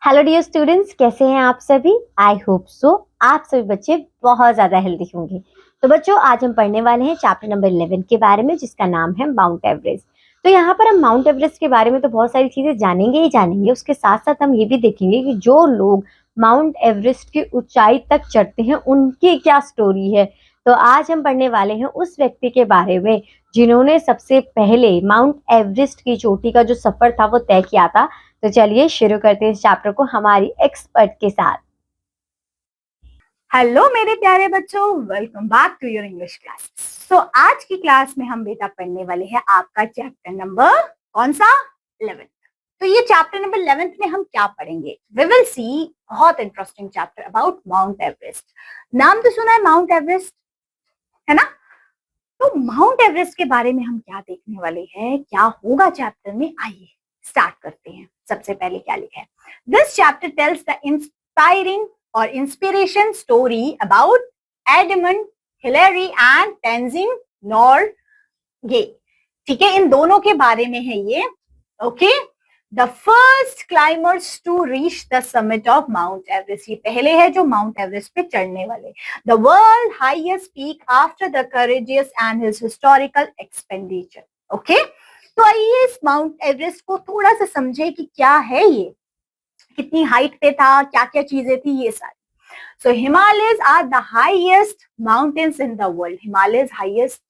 Hello dear students, कैसे हैं आप सभी। आई होप सो आप सभी बच्चे बहुत ज़्यादा हेल्दी होंगे। तो बच्चों, आज हम पढ़ने वाले हैं चैप्टर नंबर 11 के बारे में, जिसका नाम है माउंट एवरेस्ट। तो यहाँ पर हम माउंट एवरेस्ट के बारे में तो बहुत सारी चीज़ें जानेंगे ही जानेंगे। उसके साथ साथ हम ये भी देखेंगे कि जो लोग माउंट एवरेस्ट की ऊंचाई तक चढ़ते हैं उनकी क्या स्टोरी है। तो आज हम पढ़ने वाले हैं उस व्यक्ति के बारे में जिन्होंने सबसे पहले माउंट एवरेस्ट की चोटी का जो सफर था वो तय किया था। तो चलिए शुरू करते हैं इस चैप्टर को हमारी एक्सपर्ट के साथ। हेलो मेरे प्यारे बच्चों, welcome back to your English class. So आज की क्लास में हम बेटा पढ़ने वाले हैं आपका चैप्टर नंबर कौन सा 11। तो ये चैप्टर नंबर 11 में हम क्या पढ़ेंगे? वी विल सी बहुत interesting chapter about mount Everest. नाम तो सुना है माउंट एवरेस्ट, है ना? तो माउंट एवरेस्ट के बारे में हम क्या देखने वाले हैं, क्या होगा चैप्टर में, आइए स्टार्ट करते हैं। सबसे पहले क्या लिखा है? This chapter tells the inspiring और inspiration story about Edmund Hillary and Tenzing Norgay. ठीक है, इन दोनों के बारे में है ये। Okay, the first climbers to reach the summit of Mount Everest. ये पहले है जो माउंट एवरेस्ट पे चढ़ने वाले। The world highest peak after the courageous and his historical expenditure. ओके, तो आइए इस माउंट एवरेस्ट को थोड़ा सा समझे कि क्या है ये, कितनी हाइट पे था, क्या क्या चीजें थी, ये सारी। So Himalayas are the highest mountains in the world. Himalayas highest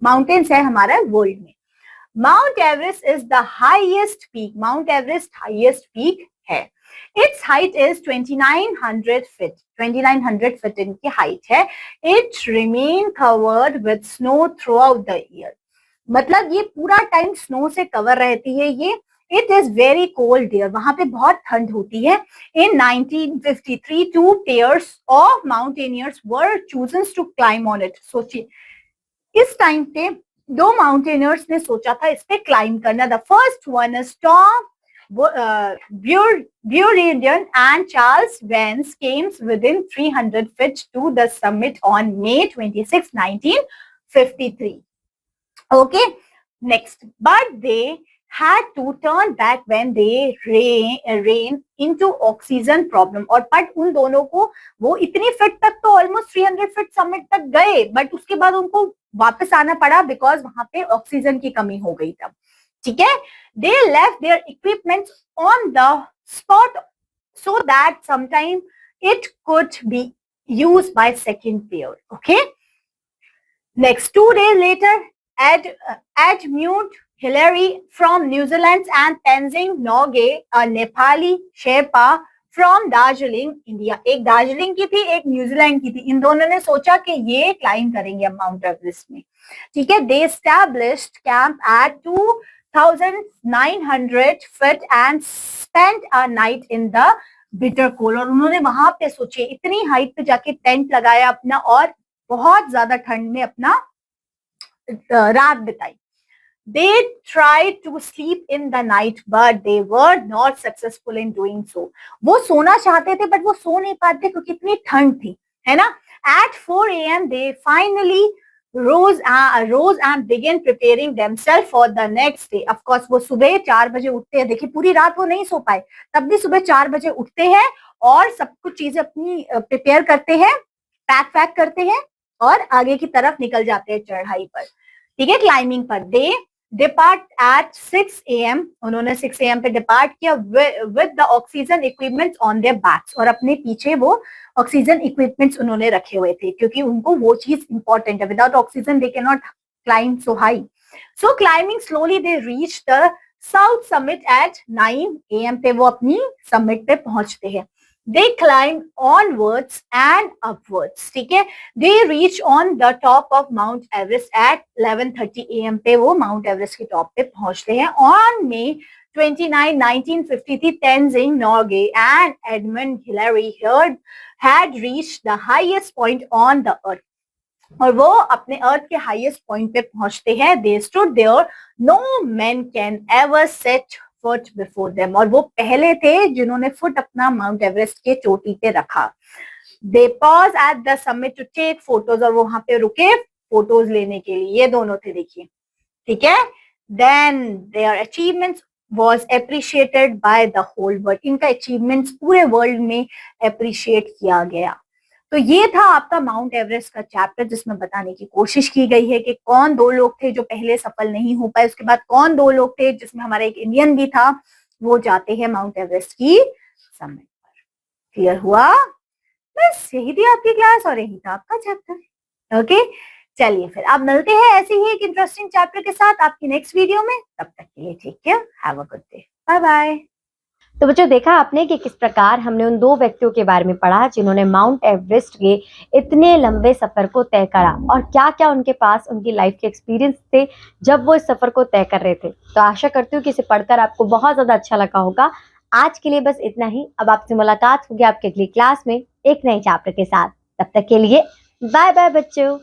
mountains है हमारा वर्ल्ड में। Mount Everest is the highest peak. Mount Everest highest peak है। Its height is 2900 feet. 2900 feet इनकी height है। It remain covered with snow throughout the year. मतलब ये पूरा time snow से कवर रहती है ये। It is very cold here, वहां पे बहुत ठंड होती है। इन 1953 2 pairs of mountaineers were chosen to climb on it. सोचिए इस टाइम पे दो माउंटेनियर्स ने सोचा था इस पे क्लाइंब करना। The first one is Tom Burridian and Charles Vance came within 300 feet to the summit on May 26, 1953. Okay, next, but they had to turn back when they ran into oxygen problem. और but उन दोनों को वो इतनी fit तक तो almost 300 feet summit तक गए, बट उसके बाद उनको वापस आना पड़ा बिकॉज वहां पे ऑक्सीजन की कमी हो गई तब। ठीक है, they left their equipments on the spot so that sometime it could be used by second pair. Okay, next 2 days later Edmund Hillary from New Zealand and Tenzing Norgay, a Nepali Sherpa from Darjeeling, India. एक दार्जिलिंग की थी, एक New Zealand की थी। इन दोनों ने सोचा कि ये क्लाइंब करेंगे अब माउंट एवरेस्ट में। ठीक है, दे established camp at 2900 feet and spent a night in the bitter cold. और उन्होंने वहां पे सोचिए इतनी हाइट पे जाके टेंट लगाया अपना और बहुत ज्यादा ठंड में अपना रात बिताई। They tried to sleep in the night, but they were not successful in doing so. वो सोना चाहते थे बट वो सो नहीं पाते क्योंकि इतनी ठंड थी, है ना? At 4 a.m. they finally rose and began preparing themselves for the next day. Of course वो सुबह 4 बजे उठते हैं। देखिए पूरी रात वो नहीं सो पाए, तब भी सुबह 4 बजे उठते हैं और सब कुछ चीजें अपनी प्रिपेयर करते हैं, पैक करते हैं और आगे की तरफ निकल जाते हैं चढ़ाई पर। ठीक है, क्लाइंबिंग पर। They depart at 6 a.m. उन्होंने 6 a.m. पे डिपार्ट किया with the oxygen equipments on their backs. और अपने पीछे वो ऑक्सीजन इक्विपमेंट्स उन्होंने रखे हुए थे क्योंकि उनको वो चीज इंपॉर्टेंट है। Without oxygen they can not climb so high. So climbing slowly they reach the South Summit at 9 a.m. पे वो अपनी समिट पे पहुंचते हैं। They climb onwards and upwards. ठीक है, they reach on the top of Mount Everest at 11:30 a.m. पे वो माउंट एवरेस्ट के टॉप पे पहुंचते हैं। On May 29, 1953, Tenzing Norgay and Edmund Hillary had reached the highest point on the earth. और वो अपने अर्थ के हाईएस्ट पॉइंट पे पहुंचते हैं। They stood there, no man can ever set foot before them. और वो पहले थे जिन्होंने फुट अपना माउंट एवरेस्ट के चोटी पे रखा। They pause at the summit to take photos, और वो वहां पे रुके फोटोज लेने के लिए। ये दोनों थे, देखिए। ठीक है, then their achievements was appreciated by the whole world, इनका अचीवमेंट्स पूरे वर्ल्ड में अप्रिशिएट किया गया। तो ये था आपका माउंट एवरेस्ट का चैप्टर, जिसमें बताने की कोशिश की गई है कि कौन 2 लोग थे जो पहले सफल नहीं हो पाए, उसके बाद कौन 2 लोग थे, जिसमें हमारा एक इंडियन भी था, वो जाते हैं माउंट एवरेस्ट की समिट पर। क्लियर हुआ? बस यही थी आपकी क्लास और यही था आपका चैप्टर। ओके, चलिए फिर आप मिलते हैं ऐसे ही एक इंटरेस्टिंग चैप्टर के साथ आपकी नेक्स्ट वीडियो में। तब तक के लिए take care, have a good day, bye bye. तो बच्चों देखा आपने कि किस प्रकार हमने उन 2 व्यक्तियों के बारे में पढ़ा जिन्होंने माउंट एवरेस्ट के इतने लंबे सफर को तय करा और क्या-क्या उनके पास उनकी लाइफ के एक्सपीरियंस थे जब वो इस सफर को तय कर रहे थे। तो आशा करती हूँ कि इसे पढ़कर आपको बहुत ज्यादा अच्छा लगा होगा। आज के लिए बस इतना ही। अब आपसे मुलाकात होगी आपके अगली क्लास में एक नए चैप्टर के साथ। तब तक के लिए बाय बाय बच्चों।